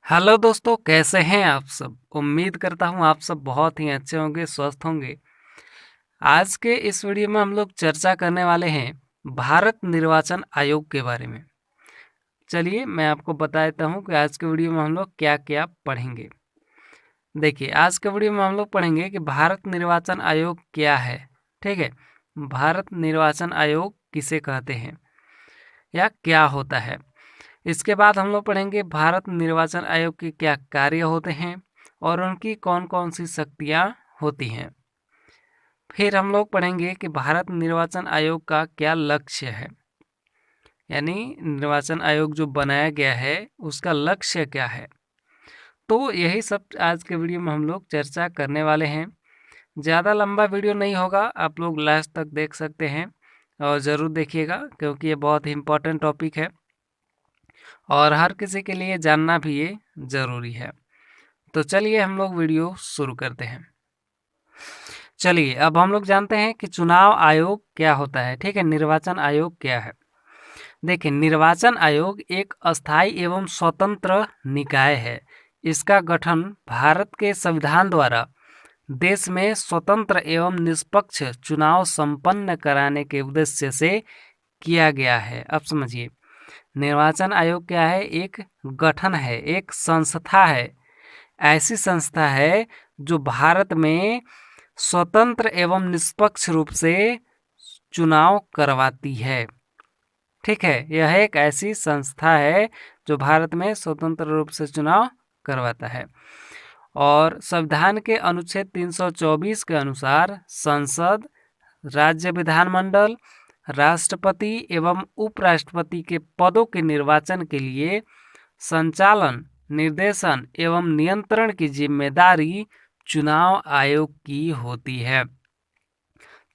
Hello दोस्तों, कैसे हैं आप सब। उम्मीद करता हूं आप सब बहुत ही अच्छे होंगे, स्वस्थ होंगे। आज के इस वीडियो में हम लोग चर्चा करने वाले हैं भारत निर्वाचन आयोग के बारे में। चलिए मैं आपको बता देता हूं कि आज के वीडियो में हम लोग क्या क्या पढ़ेंगे। देखिए, आज के वीडियो में हम लोग पढ़ेंगे कि भारत निर्वाचन आयोग क्या है। ठीक है, भारत निर्वाचन आयोग किसे कहते हैं या क्या होता है। इसके बाद हम लोग पढ़ेंगे भारत निर्वाचन आयोग के क्या कार्य होते हैं और उनकी कौन कौन सी शक्तियां होती हैं। फिर हम लोग पढ़ेंगे कि भारत निर्वाचन आयोग का क्या लक्ष्य है, यानी निर्वाचन आयोग जो बनाया गया है उसका लक्ष्य क्या है। तो यही सब आज के वीडियो में हम लोग चर्चा करने वाले हैं। ज़्यादा लंबा वीडियो नहीं होगा, आप लोग लास्ट तक देख सकते हैं और ज़रूर देखिएगा क्योंकि ये बहुत ही इम्पोर्टेंट टॉपिक है और हर किसी के लिए जानना भी ये ज़रूरी है। तो चलिए हम लोग वीडियो शुरू करते हैं। चलिए अब हम लोग जानते हैं कि चुनाव आयोग क्या होता है। ठीक है, निर्वाचन आयोग क्या है। देखिए, निर्वाचन आयोग एक अस्थायी एवं स्वतंत्र निकाय है। इसका गठन भारत के संविधान द्वारा देश में स्वतंत्र एवं निष्पक्ष चुनाव संपन्न कराने के उद्देश्य से किया गया है। अब समझिए, निर्वाचन आयोग क्या है। एक गठन है, एक संस्था है, ऐसी संस्था है जो भारत में स्वतंत्र एवं निष्पक्ष रूप से चुनाव करवाती है। ठीक है, यह एक ऐसी संस्था है जो भारत में स्वतंत्र रूप से चुनाव करवाता है और संविधान के अनुच्छेद 324 के अनुसार संसद, राज्य विधानमंडल, राष्ट्रपति एवं उपराष्ट्रपति के पदों के निर्वाचन के लिए संचालन, निर्देशन एवं नियंत्रण की जिम्मेदारी चुनाव आयोग की होती है।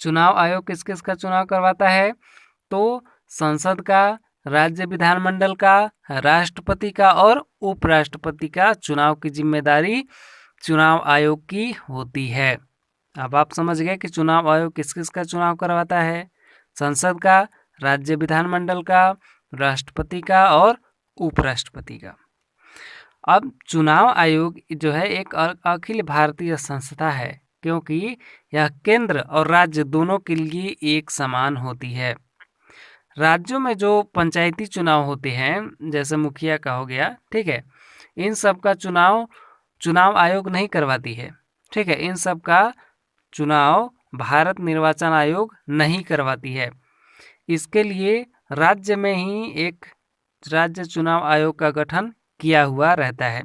चुनाव आयोग किस किस का चुनाव करवाता है? तो संसद का, राज्य विधानमंडल का, राष्ट्रपति का और उपराष्ट्रपति का चुनाव की जिम्मेदारी चुनाव आयोग की होती है। अब आप समझ गए कि चुनाव आयोग किस किस का चुनाव करवाता है। संसद का, राज्य विधानमंडल का, राष्ट्रपति का और उपराष्ट्रपति का। अब चुनाव आयोग जो है एक अखिल भारतीय संस्था है क्योंकि यह केंद्र और राज्य दोनों के लिए एक समान होती है। राज्यों में जो पंचायती चुनाव होते हैं, जैसे मुखिया का हो गया, ठीक है, इन सब का चुनाव आयोग नहीं करवाती है। ठीक है, इन सब का चुनाव भारत निर्वाचन आयोग नहीं करवाती है। इसके लिए राज्य में ही एक राज्य चुनाव आयोग का गठन किया हुआ रहता है।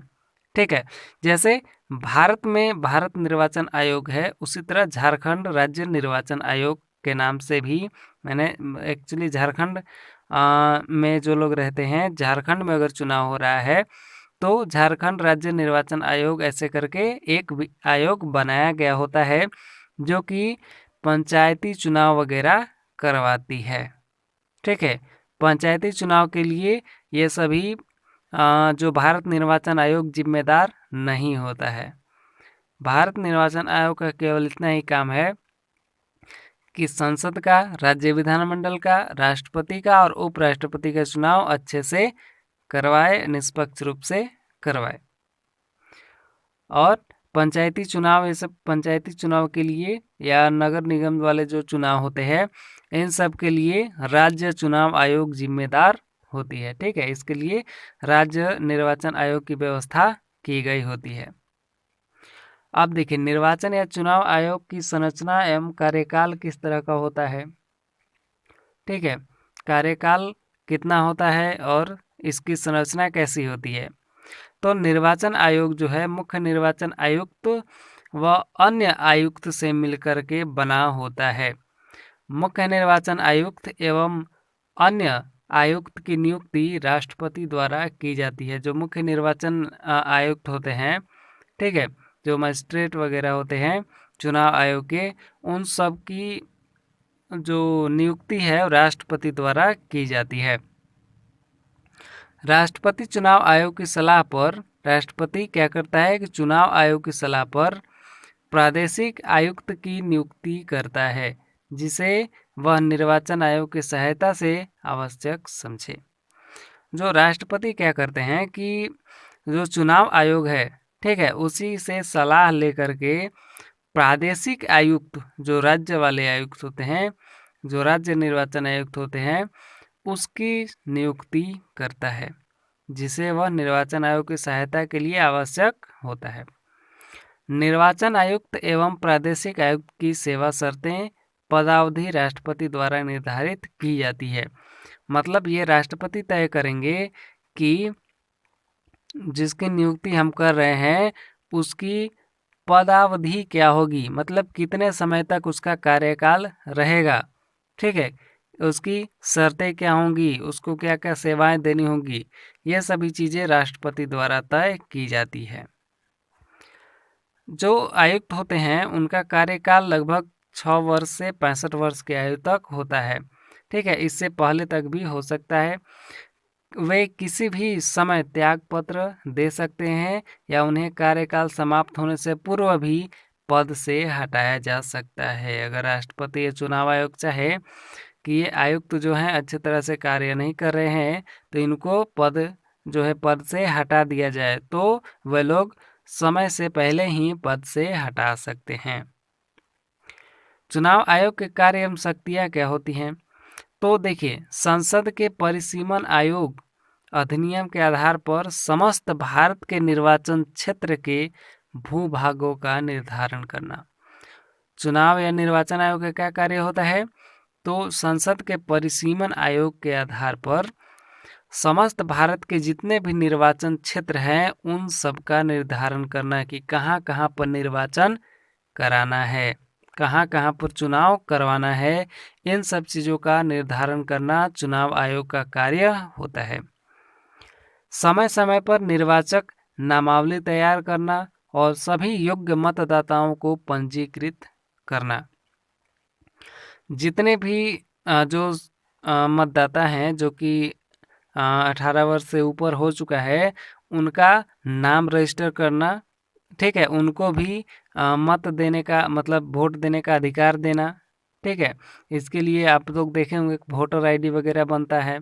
ठीक है, जैसे भारत में भारत निर्वाचन आयोग है, उसी तरह झारखंड राज्य निर्वाचन आयोग के नाम से भी मैंने एक्चुअली झारखंड में जो लोग रहते हैं, झारखंड में अगर चुनाव हो रहा है तो झारखंड राज्य निर्वाचन आयोग ऐसे करके एक आयोग बनाया गया होता है जो कि पंचायती चुनाव वगैरह करवाती है। ठीक है, पंचायती चुनाव के लिए ये सभी जो भारत निर्वाचन आयोग जिम्मेदार नहीं होता है। भारत निर्वाचन आयोग का केवल इतना ही काम है कि संसद का, राज्य विधानमंडल का, राष्ट्रपति का और उपराष्ट्रपति का चुनाव अच्छे से करवाए, निष्पक्ष रूप से करवाए। और पंचायती चुनाव, ये सब पंचायती चुनाव के लिए या नगर निगम वाले जो चुनाव होते हैं, इन सब के लिए राज्य चुनाव आयोग जिम्मेदार होती है। ठीक है, इसके लिए राज्य निर्वाचन आयोग की व्यवस्था की गई होती है। अब देखिए, निर्वाचन या चुनाव आयोग की संरचना एवं कार्यकाल किस तरह का होता है। ठीक है, कार्यकाल कितना होता है और इसकी संरचना कैसी होती है। तो निर्वाचन आयोग जो है मुख्य निर्वाचन आयुक्त व अन्य आयुक्त से मिलकर के बना होता है। मुख्य निर्वाचन आयुक्त एवं अन्य आयुक्त की नियुक्ति राष्ट्रपति द्वारा की जाती है। जो मुख्य निर्वाचन आयुक्त होते हैं, ठीक है, जो मजिस्ट्रेट वगैरह होते हैं चुनाव आयोग के, उन सब की जो नियुक्ति है राष्ट्रपति द्वारा की जाती है। राष्ट्रपति चुनाव आयोग की सलाह पर राष्ट्रपति क्या करता है कि चुनाव आयोग की सलाह पर प्रादेशिक आयुक्त की नियुक्ति करता है, जिसे वह निर्वाचन आयोग की सहायता से आवश्यक समझे। जो राष्ट्रपति क्या करते हैं कि जो चुनाव आयोग है, ठीक है, उसी से सलाह लेकर के प्रादेशिक आयुक्त, जो राज्य वाले आयुक्त होते हैं, जो राज्य निर्वाचन आयुक्त होते हैं, उसकी नियुक्ति करता है, जिसे वह निर्वाचन आयोग की सहायता के लिए आवश्यक होता है। निर्वाचन आयुक्त एवं प्रादेशिक आयुक्त की सेवा शर्तें पदावधि राष्ट्रपति द्वारा निर्धारित की जाती है। मतलब ये राष्ट्रपति तय करेंगे कि जिसकी नियुक्ति हम कर रहे हैं उसकी पदावधि क्या होगी, मतलब कितने समय तक उसका कार्यकाल रहेगा, ठीक है, उसकी शर्तें क्या होंगी, उसको क्या क्या सेवाएं देनी होंगी, ये सभी चीज़ें राष्ट्रपति द्वारा तय की जाती है। जो आयुक्त होते हैं उनका कार्यकाल लगभग 6 वर्ष से 65 वर्ष की आयु तक होता है, ठीक है, इससे पहले तक भी हो सकता है। वे किसी भी समय त्याग पत्र दे सकते हैं या उन्हें कार्यकाल समाप्त होने से पूर्व भी पद से हटाया जा सकता है। अगर राष्ट्रपति या चुनाव आयोग चाहे कि ये आयुक्त जो हैं अच्छी तरह से कार्य नहीं कर रहे हैं तो इनको पद से हटा दिया जाए, तो वे लोग समय से पहले ही पद से हटा सकते हैं। चुनाव आयोग के कार्य एवं शक्तियाँ क्या होती हैं? तो देखिए, संसद के परिसीमन आयोग अधिनियम के आधार पर समस्त भारत के निर्वाचन क्षेत्र के भूभागों का निर्धारण करना। चुनाव या निर्वाचन आयोग का क्या कार्य होता है? तो संसद के परिसीमन आयोग के आधार पर समस्त भारत के जितने भी निर्वाचन क्षेत्र हैं उन सब का निर्धारण करना कि कहाँ कहाँ पर निर्वाचन कराना है, कहाँ कहाँ पर चुनाव करवाना है, इन सब चीज़ों का निर्धारण करना चुनाव आयोग का कार्य होता है। समय समय पर निर्वाचक नामावली तैयार करना और सभी योग्य मतदाताओं को पंजीकृत करना। जितने भी जो मतदाता हैं जो कि 18 वर्ष से ऊपर हो चुका है उनका नाम रजिस्टर करना, ठीक है, उनको भी मत देने का मतलब वोट देने का अधिकार देना, ठीक है। इसके लिए आप लोग देखे होंगे वोटर आईडी वगैरह बनता है,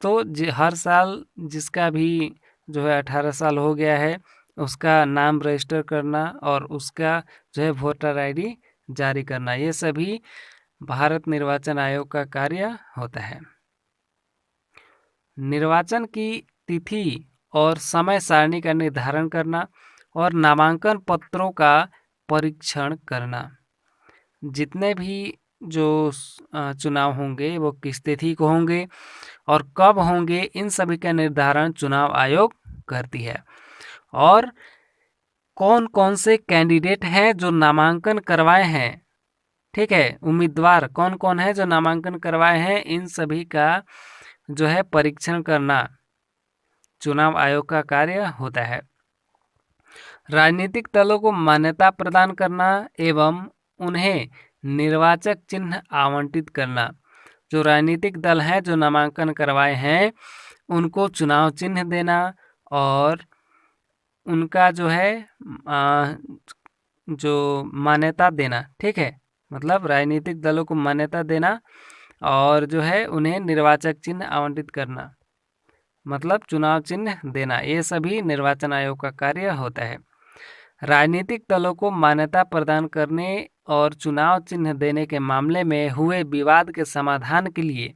तो हर साल जिसका भी जो है 18 साल हो गया है उसका नाम रजिस्टर करना और उसका जो है वोटर आईडी जारी करना, ये सभी भारत निर्वाचन आयोग का कार्य होता है। निर्वाचन की तिथि और समय सारणी का निर्धारण करना और नामांकन पत्रों का परीक्षण करना। जितने भी जो चुनाव होंगे वो किस तिथि को होंगे और कब होंगे, इन सभी का निर्धारण चुनाव आयोग करती है। और कौन कौन से कैंडिडेट हैं जो नामांकन करवाए हैं, ठीक है, उम्मीदवार कौन कौन है जो नामांकन करवाए हैं, इन सभी का जो है परीक्षण करना चुनाव आयोग का कार्य होता है। राजनीतिक दलों को मान्यता प्रदान करना एवं उन्हें निर्वाचक चिन्ह आवंटित करना। जो राजनीतिक दल हैं जो नामांकन करवाए हैं उनको चुनाव चिन्ह देना और उनका जो है जो मान्यता देना, ठीक है, मतलब राजनीतिक दलों को मान्यता देना और जो है उन्हें निर्वाचक चिन्ह आवंटित करना, मतलब चुनाव चिन्ह देना, ये सभी निर्वाचन आयोग का कार्य होता है। राजनीतिक दलों को मान्यता प्रदान करने और चुनाव चिन्ह देने के मामले में हुए विवाद के समाधान के लिए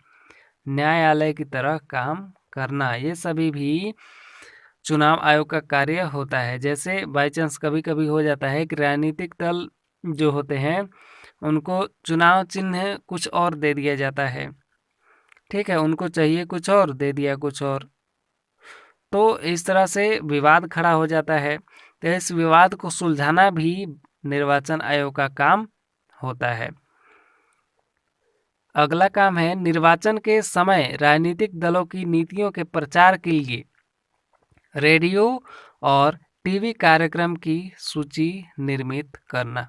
न्यायालय की तरह काम करना, ये सभी भी चुनाव आयोग का कार्य होता है। जैसे बाई चांस कभी कभी हो जाता है कि राजनीतिक दल जो होते हैं उनको चुनाव चिन्ह कुछ और दे दिया जाता है, ठीक है, उनको चाहिए कुछ और, दे दिया कुछ और, तो इस तरह से विवाद खड़ा हो जाता है। तो इस विवाद को सुलझाना भी निर्वाचन आयोग का काम होता है। अगला काम है निर्वाचन के समय राजनीतिक दलों की नीतियों के प्रचार के लिए रेडियो और टीवी कार्यक्रम की सूची निर्मित करना।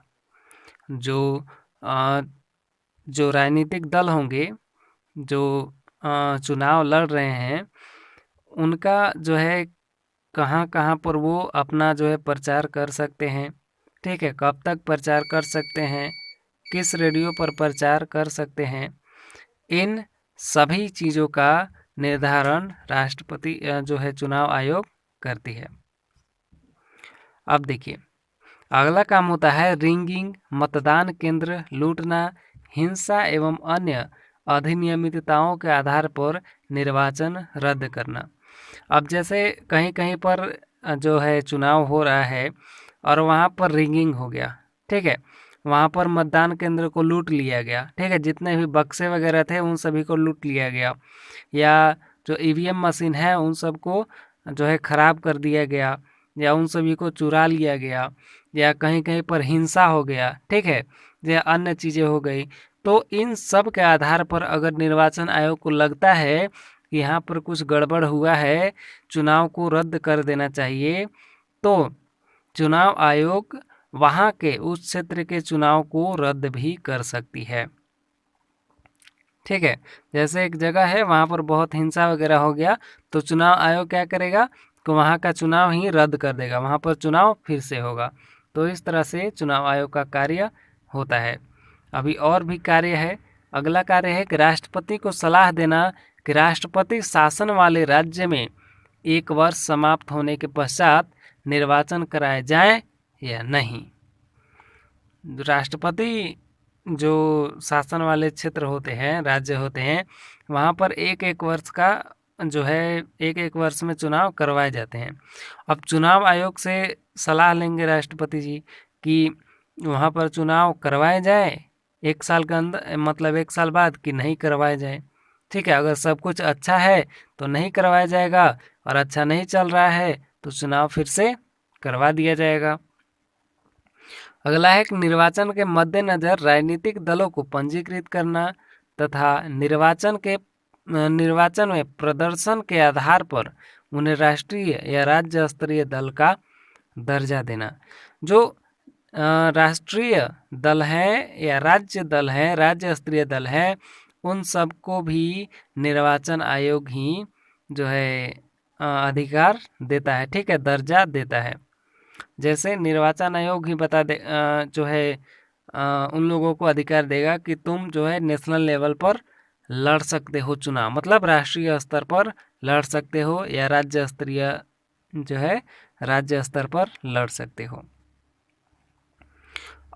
जो राजनीतिक दल होंगे जो चुनाव लड़ रहे हैं उनका जो है कहाँ कहाँ पर वो अपना जो है प्रचार कर सकते हैं, ठीक है, कब तक प्रचार कर सकते हैं, किस रेडियो पर प्रचार कर सकते हैं, इन सभी चीज़ों का निर्धारण राष्ट्रपति जो है चुनाव आयोग करती है। अब देखिए, अगला काम होता है रिंगिंग, मतदान केंद्र लूटना, हिंसा एवं अन्य अनियमितताओं के आधार पर निर्वाचन रद्द करना। अब जैसे कहीं कहीं पर जो है चुनाव हो रहा है और वहाँ पर रिंगिंग हो गया, ठीक है, वहाँ पर मतदान केंद्र को लूट लिया गया, ठीक है, जितने भी बक्से वगैरह थे उन सभी को लूट लिया गया, या जो ईवीएम मशीन है उन सबको जो है ख़राब कर दिया गया, या उन सभी को चुरा लिया गया, या कहीं कहीं पर हिंसा हो गया, ठीक है, या अन्य चीज़ें हो गई। तो इन सब के आधार पर अगर निर्वाचन आयोग को लगता है कि यहाँ पर कुछ गड़बड़ हुआ है, चुनाव को रद्द कर देना चाहिए, तो चुनाव आयोग वहाँ के उस क्षेत्र के चुनाव को रद्द भी कर सकती है। ठीक है, जैसे एक जगह है वहाँ पर बहुत हिंसा वगैरह हो गया, तो चुनाव आयोग क्या करेगा कि वहाँ का चुनाव ही रद्द कर देगा, वहाँ पर चुनाव फिर से होगा। तो इस तरह से चुनाव आयोग का कार्य होता है। अभी और भी कार्य है। अगला कार्य है कि राष्ट्रपति को सलाह देना कि राष्ट्रपति शासन वाले राज्य में 1 वर्ष समाप्त होने के पश्चात निर्वाचन कराए जाएं या नहीं। राष्ट्रपति जो शासन वाले क्षेत्र होते हैं, राज्य होते हैं, वहाँ पर एक एक वर्ष का जो है एक एक वर्ष में चुनाव करवाए जाते हैं। अब चुनाव आयोग से सलाह लेंगे राष्ट्रपति जी कि वहाँ पर चुनाव करवाए जाए 1 साल के अंदर, मतलब 1 साल बाद, कि नहीं करवाए जाए। ठीक है, अगर सब कुछ अच्छा है तो नहीं करवाया जाएगा, और अच्छा नहीं चल रहा है तो चुनाव फिर से करवा दिया जाएगा। अगला है कि निर्वाचन के मद्देनज़र राजनीतिक दलों को पंजीकृत करना तथा निर्वाचन में प्रदर्शन के आधार पर उन्हें राष्ट्रीय या राज्य स्तरीय दल का दर्जा देना। जो राष्ट्रीय दल है या राज्य दल है, राज्य स्तरीय दल है, उन सबको भी निर्वाचन आयोग ही जो है अधिकार देता है, ठीक है, दर्जा देता है। जैसे निर्वाचन आयोग ही बता दे जो है उन लोगों को अधिकार देगा कि तुम जो है नेशनल लेवल पर लड़ सकते हो चुनाव, मतलब राष्ट्रीय स्तर पर लड़ सकते हो, या राज्य स्तरीय जो है राज्य स्तर पर लड़ सकते हो।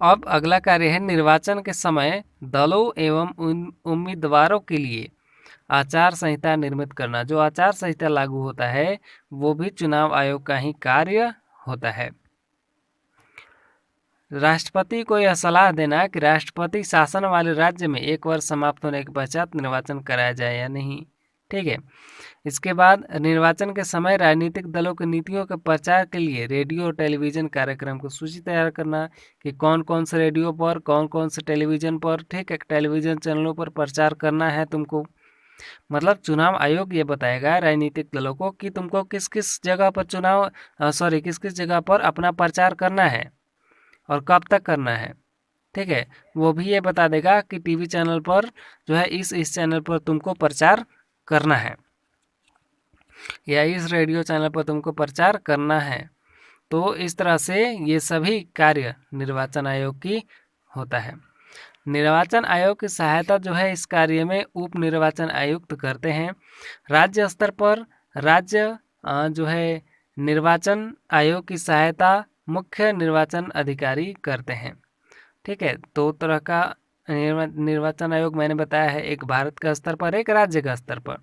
अब अगला कार्य है निर्वाचन के समय दलों एवं उम्मीदवारों के लिए आचार संहिता निर्मित करना। जो आचार संहिता लागू होता है वो भी चुनाव आयोग का ही कार्य होता है। राष्ट्रपति को यह सलाह देना कि राष्ट्रपति शासन वाले राज्य में 1 वर्ष समाप्त होने के पश्चात निर्वाचन कराया जाए या नहीं। ठीक है, इसके बाद निर्वाचन के समय राजनीतिक दलों की नीतियों के प्रचार के लिए रेडियो और टेलीविज़न कार्यक्रम की सूची तैयार करना कि कौन कौन से रेडियो पर, कौन कौन से टेलीविज़न पर, ठीक है, टेलीविज़न चैनलों पर प्रचार करना है तुमको। मतलब चुनाव आयोग ये बताएगा राजनीतिक दलों को कि तुमको किस किस जगह पर किस किस जगह पर अपना प्रचार करना है और कब तक करना है। ठीक है, वो भी ये बता देगा कि टीवी चैनल पर जो है इस चैनल पर तुमको प्रचार करना है, या इस रेडियो चैनल पर तुमको प्रचार करना है। तो इस तरह से ये सभी कार्य निर्वाचन आयोग की होता है। निर्वाचन आयोग की सहायता जो है इस कार्य में उप निर्वाचन आयुक्त करते हैं। राज्य स्तर पर राज्य जो है निर्वाचन आयोग की सहायता मुख्य निर्वाचन अधिकारी करते हैं। ठीक है, 2 तरह का निर्वाचन आयोग मैंने बताया है, एक भारत का स्तर पर, एक राज्य का स्तर पर।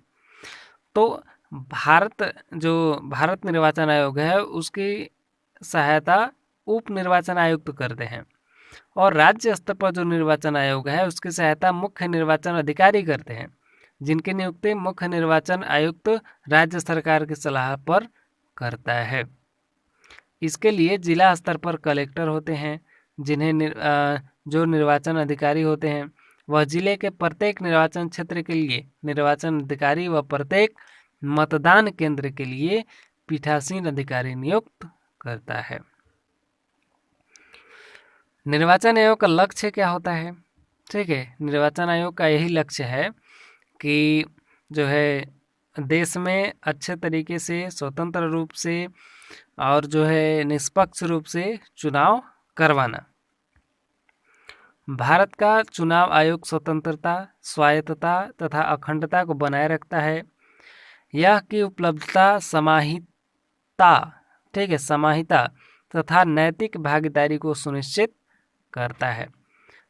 तो भारत निर्वाचन आयोग है उसकी सहायता उप निर्वाचन आयुक्त करते हैं, और राज्य स्तर पर जो निर्वाचन आयोग है उसकी सहायता मुख्य निर्वाचन अधिकारी करते हैं, जिनकी नियुक्ति मुख्य निर्वाचन आयुक्त राज्य सरकार की सलाह पर करता है। इसके लिए जिला स्तर पर कलेक्टर होते हैं, जो निर्वाचन अधिकारी होते हैं वह जिले के प्रत्येक निर्वाचन क्षेत्र के लिए निर्वाचन अधिकारी व प्रत्येक मतदान केंद्र के लिए पीठासीन अधिकारी नियुक्त करता है। निर्वाचन आयोग का लक्ष्य क्या होता है? ठीक है, निर्वाचन आयोग का यही लक्ष्य है कि जो है देश में अच्छे तरीके से, स्वतंत्र रूप से और जो है निष्पक्ष रूप से चुनाव करवाना। भारत का चुनाव आयोग स्वतंत्रता, स्वायत्तता तथा अखंडता को बनाए रखता है। यह की उपलब्धता समाहिता, ठीक है, समाहिता तथा नैतिक भागीदारी को सुनिश्चित करता है।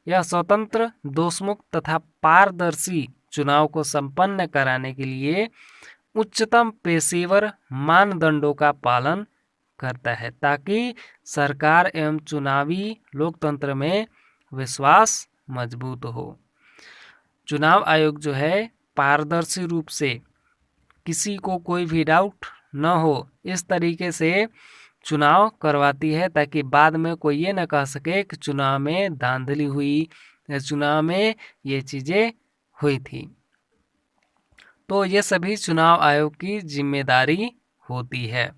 यह स्वतंत्र, दोषमुक्त तथा पारदर्शी चुनाव को संपन्न कराने के लिए उच्चतम पेशेवर मानदंडों का पालन करता है, ताकि सरकार एवं चुनावी लोकतंत्र में विश्वास मजबूत हो। चुनाव आयोग जो है पारदर्शी रूप से किसी को कोई भी डाउट न हो, इस तरीके से चुनाव करवाती है, ताकि बाद में कोई ये न कह सके कि चुनाव में धांधली हुई या चुनाव में ये चीज़ें हुई थी। तो ये सभी चुनाव आयोग की जिम्मेदारी होती है।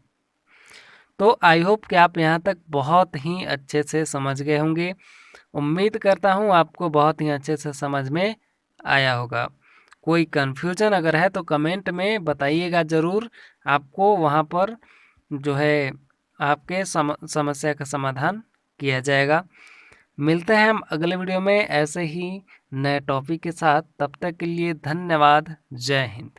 तो आई होप कि आप यहाँ तक बहुत ही अच्छे से समझ गए होंगे। उम्मीद करता हूँ आपको बहुत ही अच्छे से समझ में आया होगा। कोई कन्फ्यूजन अगर है तो कमेंट में बताइएगा ज़रूर, आपको वहाँ पर जो है आपके समस्या का समाधान किया जाएगा। मिलते हैं हम अगले वीडियो में ऐसे ही नए टॉपिक के साथ। तब तक के लिए धन्यवाद। जय हिंद।